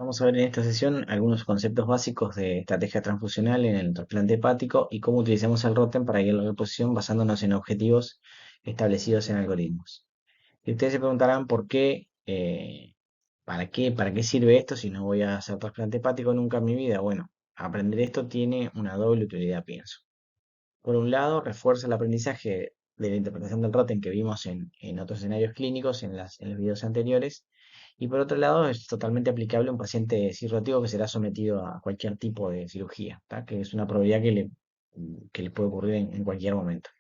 Vamos a ver en esta sesión algunos conceptos básicos de estrategia transfusional en el trasplante hepático y cómo utilizamos el ROTEM para guiar la reposición basándonos en objetivos establecidos en algoritmos. Y ustedes se preguntarán por qué, para qué sirve esto si no voy a hacer trasplante hepático nunca en mi vida. Bueno, aprender esto tiene una doble utilidad, pienso. Por un lado, refuerza el aprendizaje de la interpretación del ROTEM que vimos en otros escenarios clínicos en los videos anteriores. Y por otro lado, es totalmente aplicable a un paciente cirrótico que será sometido a cualquier tipo de cirugía, ¿tá? Que es una probabilidad que le puede ocurrir en cualquier momento.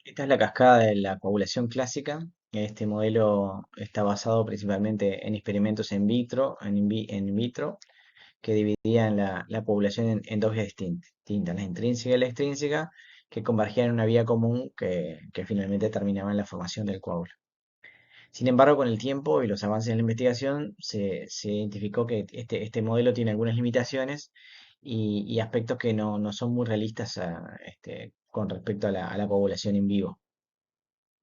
Esta es la cascada de la coagulación clásica. Este modelo está basado principalmente en experimentos en vitro, en vitro, que dividían la población en dos vías distintas, la intrínseca y la extrínseca, que convergían en una vía común que finalmente terminaba en la formación del coágulo. Sin embargo, con el tiempo y los avances en la investigación, se identificó que este modelo tiene algunas limitaciones y aspectos que no son muy realistas con respecto a la coagulación en vivo.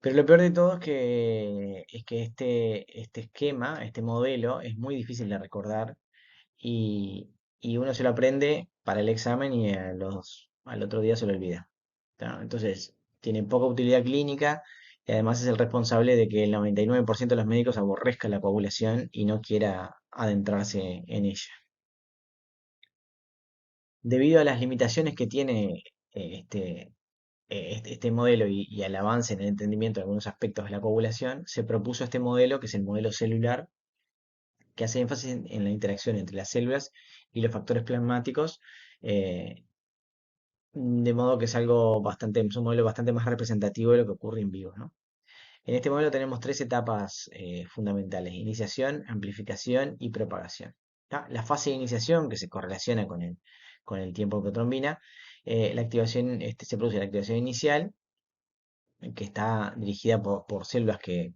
Pero lo peor de todo es que este esquema, este modelo, es muy difícil de recordar y uno se lo aprende para el examen y al otro día se lo olvida. ¿Tá? Entonces, tiene poca utilidad clínica y además es el responsable de que el 99% de los médicos aborrezca la coagulación y no quiera adentrarse en ella. Debido a las limitaciones que tiene este modelo y al avance en el entendimiento de algunos aspectos de la coagulación, se propuso este modelo, que es el modelo celular, que hace énfasis en la interacción entre las células y los factores plasmáticos, eh, de modo que es un modelo bastante más representativo de lo que ocurre en vivo, ¿no? En este modelo tenemos tres etapas fundamentales: iniciación, amplificación y propagación. ¿Tá? La fase de iniciación, que se correlaciona con el tiempo de protrombina, se produce la activación inicial, que está dirigida por células que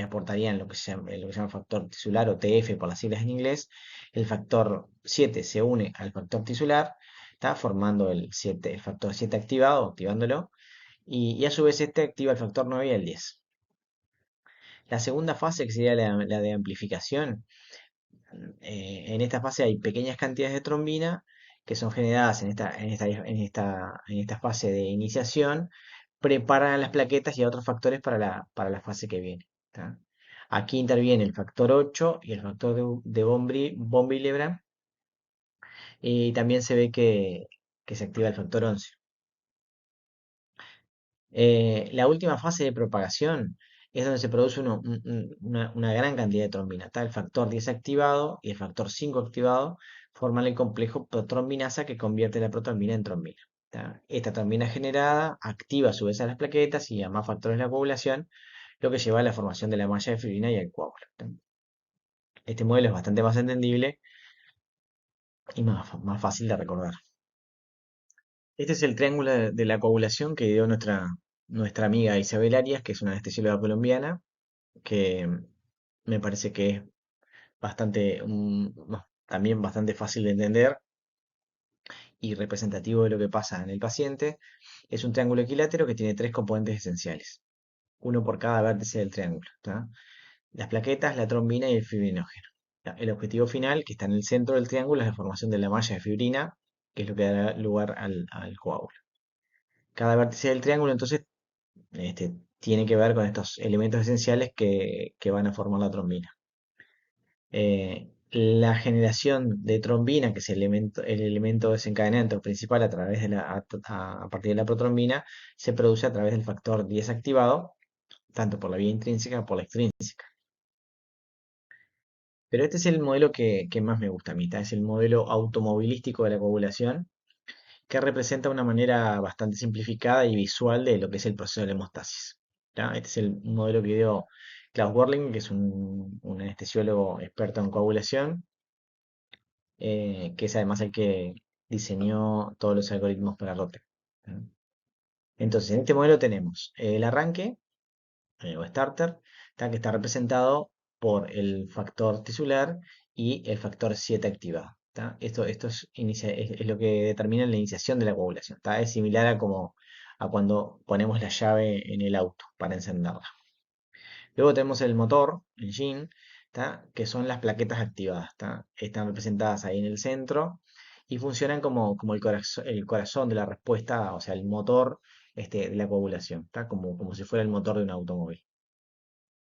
aportarían lo que se llama factor tisular o TF por las siglas en inglés. El factor 7 se une al factor tisular, está formando el factor 7 activado, activándolo, y a su vez este activa el factor 9 y el 10. La segunda fase, que sería la de amplificación, en esta fase hay pequeñas cantidades de trombina que son generadas en esta fase de iniciación, preparan a las plaquetas y a otros factores para la fase que viene. ¿Tá? Aquí interviene el factor 8 y el factor de von Willebrand, y también se ve que se activa el factor 11. La última fase de propagación es donde se produce una gran cantidad de trombina. Está el factor 10 activado y el factor 5 activado, forman el complejo protrombinasa que convierte la protrombina en trombina. ¿Tá? Esta trombina generada activa a su vez a las plaquetas y a más factores de la coagulación, lo que lleva a la formación de la malla de fibrina y al coágulo. ¿Tá? Este modelo es bastante más entendible y más fácil de recordar. Este es el triángulo de la coagulación que dio nuestra amiga Isabel Arias, que es una anestesióloga colombiana, que me parece que es no, también bastante fácil de entender y representativo de lo que pasa en el paciente. Es un triángulo equilátero que tiene tres componentes esenciales, uno por cada vértice del triángulo. ¿Tá? Las plaquetas, la trombina y el fibrinógeno. ¿Tá? El objetivo final, que está en el centro del triángulo, es la formación de la malla de fibrina, que es lo que dará lugar al coágulo. Cada vértice del triángulo, entonces, tiene que ver con estos elementos esenciales que van a formar la trombina. La generación de trombina, que es el elemento desencadenante o principal a partir de la protrombina, se produce a través del factor 10 activado, tanto por la vía intrínseca como por la extrínseca. Pero este es el modelo que más me gusta a mí, es el modelo automovilístico de la coagulación, que representa una manera bastante simplificada y visual de lo que es el proceso de la hemostasis. ¿Tá? Este es el modelo que dio Klaus Werling, que es un anestesiólogo experto en coagulación, que es además el que diseñó todos los algoritmos para Rote. Entonces, en este modelo tenemos el arranque, o starter, que está representado por el factor tisular y el factor 7 activado. ¿Tá? Esto es lo que determina la iniciación de la coagulación. ¿Tá? Es similar a cuando ponemos la llave en el auto para encenderla. Luego tenemos el motor, el engine, ¿tá? Que son las plaquetas activadas, ¿tá? Están representadas ahí en el centro y funcionan como el corazón de la respuesta, o sea, el motor de la coagulación, ¿tá? Como si fuera el motor de un automóvil.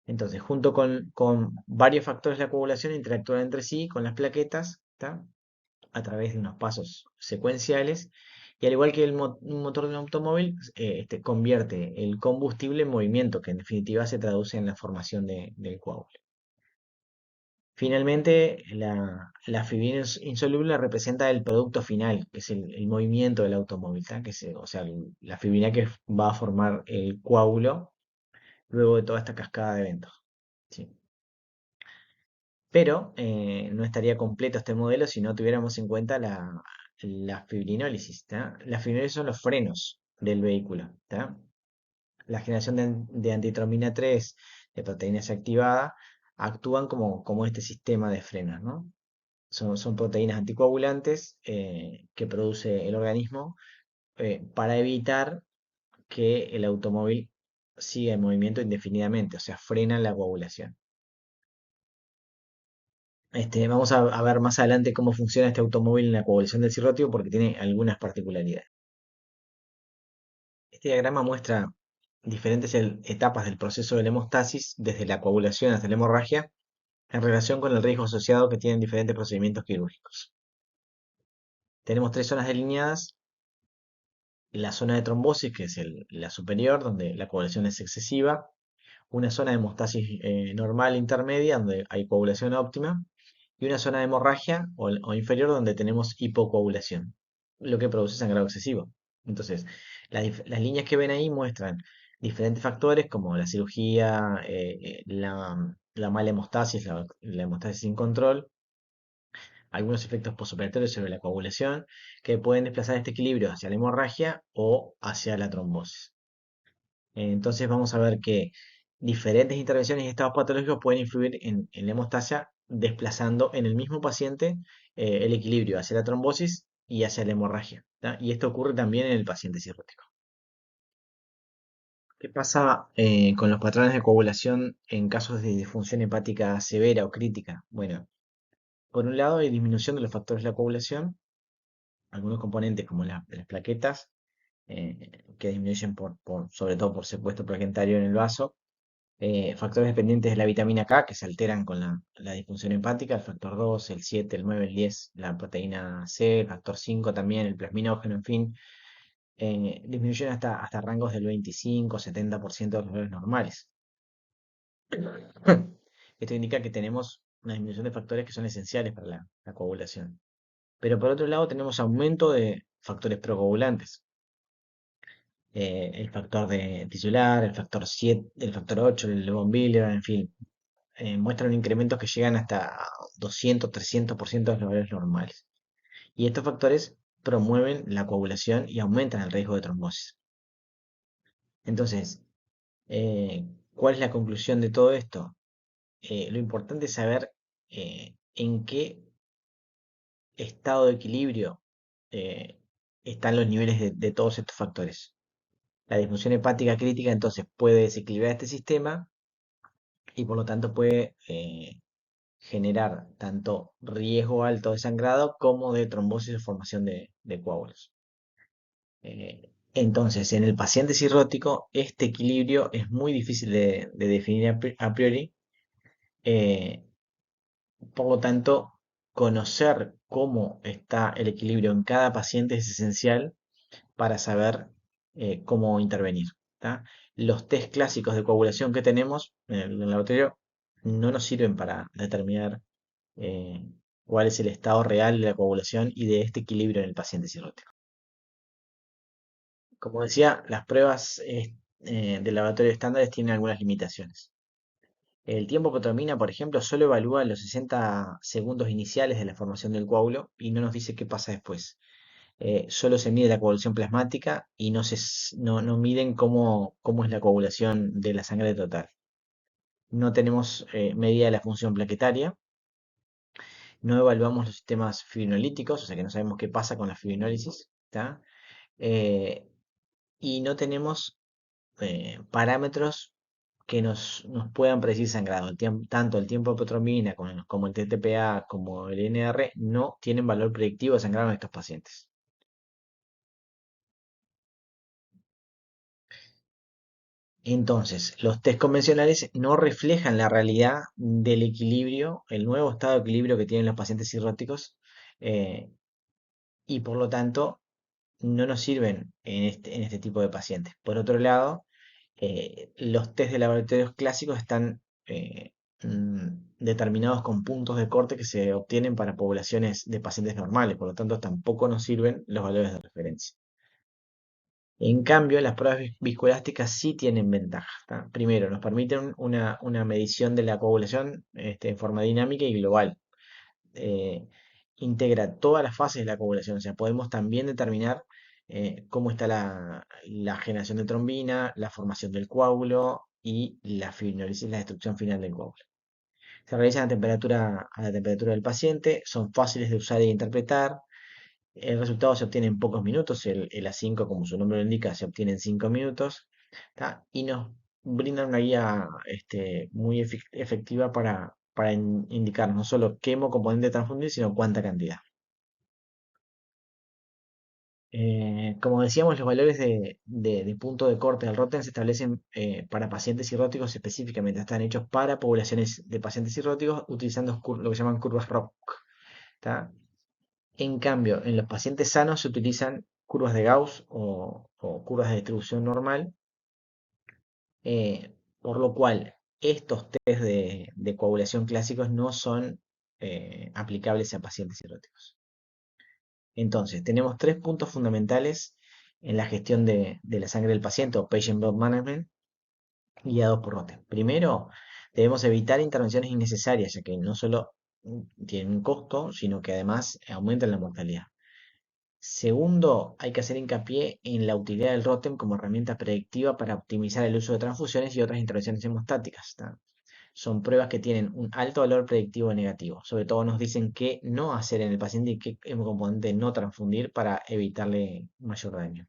Entonces, junto con varios factores de la coagulación interactúan entre sí con las plaquetas, ¿tá? A través de unos pasos secuenciales. Y al igual que un motor de un automóvil, convierte el combustible en movimiento, que en definitiva se traduce en la formación del coágulo. Finalmente, la fibrina insoluble representa el producto final, que es el movimiento del automóvil, ¿tá? O sea, la fibrina que va a formar el coágulo luego de toda esta cascada de eventos. ¿Sí? Pero no estaría completo este modelo si no tuviéramos en cuenta la fibrinólisis, ¿tá? Las fibrinólisis son los frenos del vehículo, ¿tá? La generación de antitromina 3 de proteínas activada actúan como este sistema de frenos, ¿no? Son proteínas anticoagulantes que produce el organismo para evitar que el automóvil siga en movimiento indefinidamente, o sea, frenan la coagulación. Vamos a ver más adelante cómo funciona este automóvil en la coagulación del cirrótico porque tiene algunas particularidades. Este diagrama muestra diferentes etapas del proceso de la hemostasis, desde la coagulación hasta la hemorragia, en relación con el riesgo asociado que tienen diferentes procedimientos quirúrgicos. Tenemos tres zonas delineadas: la zona de trombosis, que es la superior, donde la coagulación es excesiva; una zona de hemostasis normal intermedia, donde hay coagulación óptima; y una zona de hemorragia o inferior, donde tenemos hipocoagulación, lo que produce sangrado excesivo. Entonces, las líneas que ven ahí muestran diferentes factores como la cirugía, la mala hemostasis, la hemostasis sin control, algunos efectos postoperatorios sobre la coagulación que pueden desplazar este equilibrio hacia la hemorragia o hacia la trombosis. Entonces vamos a ver que diferentes intervenciones y estados patológicos pueden influir en la hemostasia, desplazando en el mismo paciente el equilibrio hacia la trombosis y hacia la hemorragia, ¿tá? Y esto ocurre también en el paciente cirrótico. ¿Qué pasa con los patrones de coagulación en casos de disfunción hepática severa o crítica? Bueno, por un lado hay disminución de los factores de la coagulación, algunos componentes como las plaquetas, que disminuyen sobre todo por secuestro plaquetario en el vaso; factores dependientes de la vitamina K que se alteran con la disfunción hepática, el factor 2, el 7, el 9, el 10, la proteína C, el factor 5 también, el plasminógeno, en fin, disminuyen hasta rangos del 25-70% de los valores normales. Esto indica que tenemos una disminución de factores que son esenciales para la coagulación. Pero por otro lado tenemos aumento de factores procoagulantes. El factor tisular, el factor 7, el factor 8, el levombilio, en fin, muestran incrementos que llegan hasta 200-300% de los valores normales. Y estos factores promueven la coagulación y aumentan el riesgo de trombosis. Entonces, ¿cuál es la conclusión de todo esto? Lo importante es saber en qué estado de equilibrio eh, están los niveles de todos estos factores. La disfunción hepática crítica entonces puede desequilibrar este sistema y por lo tanto puede generar tanto riesgo alto de sangrado como de trombosis o formación de coágulos. Entonces, en el paciente cirrótico, este equilibrio es muy difícil de definir a priori. eh, por lo tanto, conocer cómo está el equilibrio en cada paciente es esencial para saber cómo intervenir, ¿tá? Los test clásicos de coagulación que tenemos en el laboratorio no nos sirven para determinar eh, cuál es el estado real de la coagulación y de este equilibrio en el paciente cirrótico. Como decía, las pruebas del laboratorio estándares tienen algunas limitaciones. El tiempo protomina, por ejemplo, solo evalúa los 60 segundos iniciales de la formación del coágulo y no nos dice qué pasa después. Solo se mide la coagulación plasmática y no miden cómo es la coagulación de la sangre total. No tenemos medida de la función plaquetaria, no evaluamos los sistemas fibrinolíticos, o sea que no sabemos qué pasa con la fibrinólisis, ¿tá? Eh, y no tenemos parámetros que nos puedan predecir sangrado. Tanto el tiempo de protrombina como el TTPA como el NR no tienen valor predictivo de sangrado en estos pacientes. Entonces, los test convencionales no reflejan la realidad del equilibrio, el nuevo estado de equilibrio que tienen los pacientes cirróticos, eh, y por lo tanto no nos sirven en este tipo de pacientes. Por otro lado, los test de laboratorios clásicos están determinados con puntos de corte que se obtienen para poblaciones de pacientes normales, por lo tanto tampoco nos sirven los valores de referencia. En cambio, las pruebas viscoelásticas sí tienen ventajas. ¿Tá? Primero, nos permiten una medición de la coagulación en forma dinámica y global. eh, Integra todas las fases de la coagulación. O sea, podemos también determinar cómo está la generación de trombina, la formación del coágulo y la fibrinólisis, la destrucción final del coágulo. Se realizan a la temperatura del paciente, son fáciles de usar e interpretar. El resultado se obtiene en pocos minutos, el A5, como su nombre lo indica, se obtiene en 5 minutos, ¿tá? Y nos brindan una guía muy efectiva para indicar no solo qué hemocomponente transfundir, sino cuánta cantidad. Como decíamos, los valores de punto de corte del Rotem se establecen para pacientes cirróticos específicamente. Están hechos para poblaciones de pacientes cirróticos utilizando lo que se llaman curvas ROC. ¿Tá? En cambio, en los pacientes sanos se utilizan curvas de Gauss o curvas de distribución normal, por lo cual estos test de coagulación clásicos no son aplicables a pacientes cirróticos. Entonces, tenemos tres puntos fundamentales en la gestión de la sangre del paciente o patient blood management guiados por Rotem. Primero, debemos evitar intervenciones innecesarias, ya que no solo tienen un costo, sino que además aumentan la mortalidad. Segundo, hay que hacer hincapié en la utilidad del Rotem como herramienta predictiva para optimizar el uso de transfusiones y otras intervenciones hemostáticas. ¿Tá? Son pruebas que tienen un alto valor predictivo negativo. Sobre todo nos dicen qué no hacer en el paciente y qué hemocomponente no transfundir para evitarle mayor daño.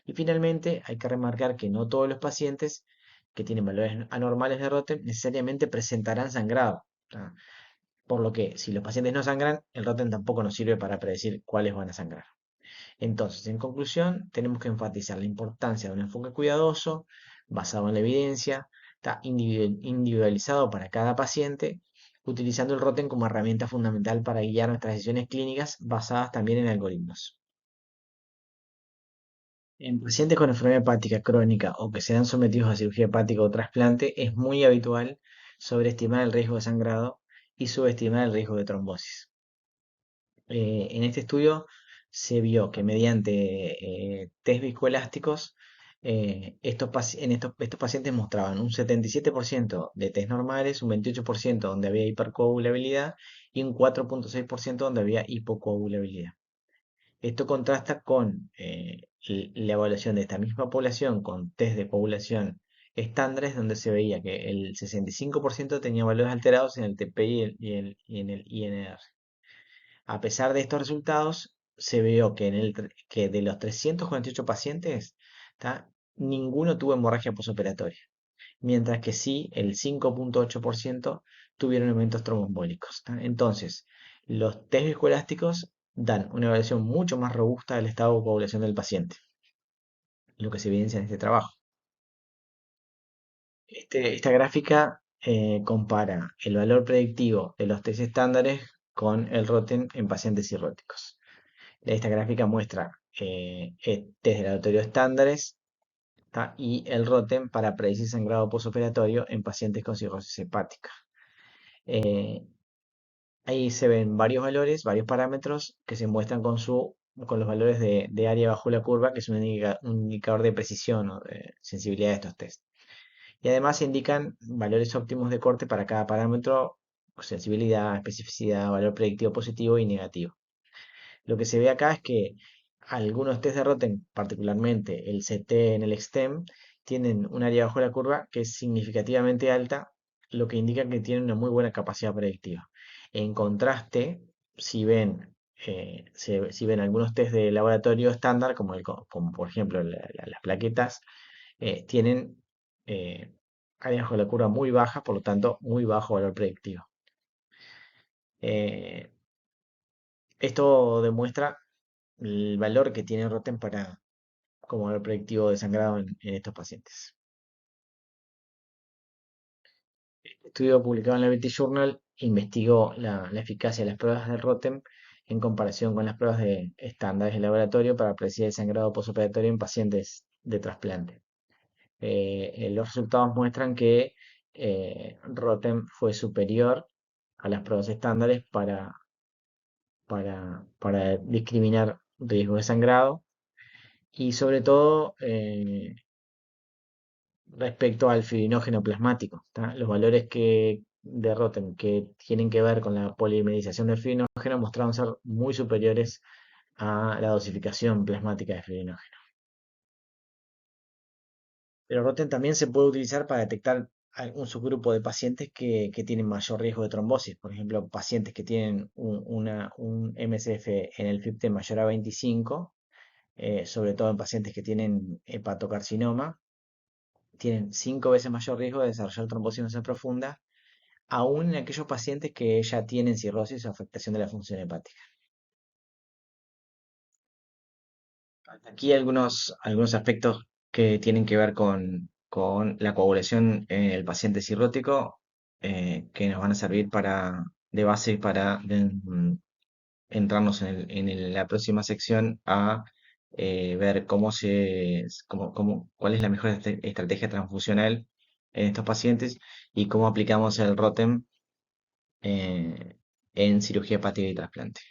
Y finalmente, hay que remarcar que no todos los pacientes que tienen valores anormales de Rotem necesariamente presentarán sangrado. ¿Tá? Por lo que, si los pacientes no sangran, el Rotem tampoco nos sirve para predecir cuáles van a sangrar. Entonces, en conclusión, tenemos que enfatizar la importancia de un enfoque cuidadoso, basado en la evidencia, está individualizado para cada paciente, utilizando el Rotem como herramienta fundamental para guiar nuestras decisiones clínicas basadas también en algoritmos. En pacientes con enfermedad hepática crónica o que sean sometidos a cirugía hepática o trasplante, es muy habitual sobreestimar el riesgo de sangrado y subestimar el riesgo de trombosis. En este estudio se vio que mediante test viscoelásticos, estos pacientes mostraban un 77% de test normales, un 28% donde había hipercoagulabilidad y un 4,6% donde había hipocoagulabilidad. Esto contrasta con la evaluación de esta misma población con test de coagulación estándares, donde se veía que el 65% tenía valores alterados en el TP y en el INR. A pesar de estos resultados, se vio que de los 348 pacientes, ¿tá? Ninguno tuvo hemorragia posoperatoria, mientras que sí el 5,8% tuvieron eventos tromboembólicos. ¿Tá? Entonces, los test viscoelásticos dan una evaluación mucho más robusta del estado de población del paciente, lo que se evidencia en este trabajo. Esta gráfica compara el valor predictivo de los test estándares con el ROTEM en pacientes cirróticos. Esta gráfica muestra test de laboratorio estándares, ¿tá? Y el ROTEM para predecir sangrado postoperatorio en pacientes con cirrosis hepática. Eh, Ahí se ven varios valores, varios parámetros que se muestran con los valores de área bajo la curva, que es un indicador de precisión o de sensibilidad de estos test. Y además se indican valores óptimos de corte para cada parámetro, sensibilidad, especificidad, valor predictivo positivo y negativo. Lo que se ve acá es que algunos test de Rotem, particularmente el CT en el extem, tienen un área bajo la curva que es significativamente alta, lo que indica que tienen una muy buena capacidad predictiva. En contraste, si ven, si ven algunos test de laboratorio estándar, como por ejemplo las plaquetas, tienen eh, áreas con la curva muy baja, por lo tanto, muy bajo valor predictivo. Eh, Esto demuestra el valor que tiene Rotem como valor predictivo de sangrado en estos pacientes. Estudio publicado en la British Journal investigó la eficacia de las pruebas de Rotem en comparación con las pruebas de estándares de laboratorio para predecir el sangrado postoperatorio en pacientes de trasplante. Los resultados muestran que Rotem fue superior a las pruebas estándares para discriminar riesgo de sangrado y sobre todo respecto al fibrinógeno plasmático. ¿Tá? Los valores de Rotem que tienen que ver con la polimerización del fibrinógeno mostraron ser muy superiores a la dosificación plasmática de fibrinógeno. Pero Rotem también se puede utilizar para detectar un subgrupo de pacientes que tienen mayor riesgo de trombosis. Por ejemplo, pacientes que tienen un MSF en el FIPT mayor a 25, sobre todo en pacientes que tienen hepatocarcinoma, tienen 5 veces mayor riesgo de desarrollar trombosis venosa profunda, aún en aquellos pacientes que ya tienen cirrosis o afectación de la función hepática. Aquí algunos aspectos que tienen que ver con la coagulación en el paciente cirrótico, que nos van a servir de base para entrarnos la próxima sección a ver cuál es la mejor estrategia transfusional en estos pacientes y cómo aplicamos el ROTEM en cirugía hepática y trasplante.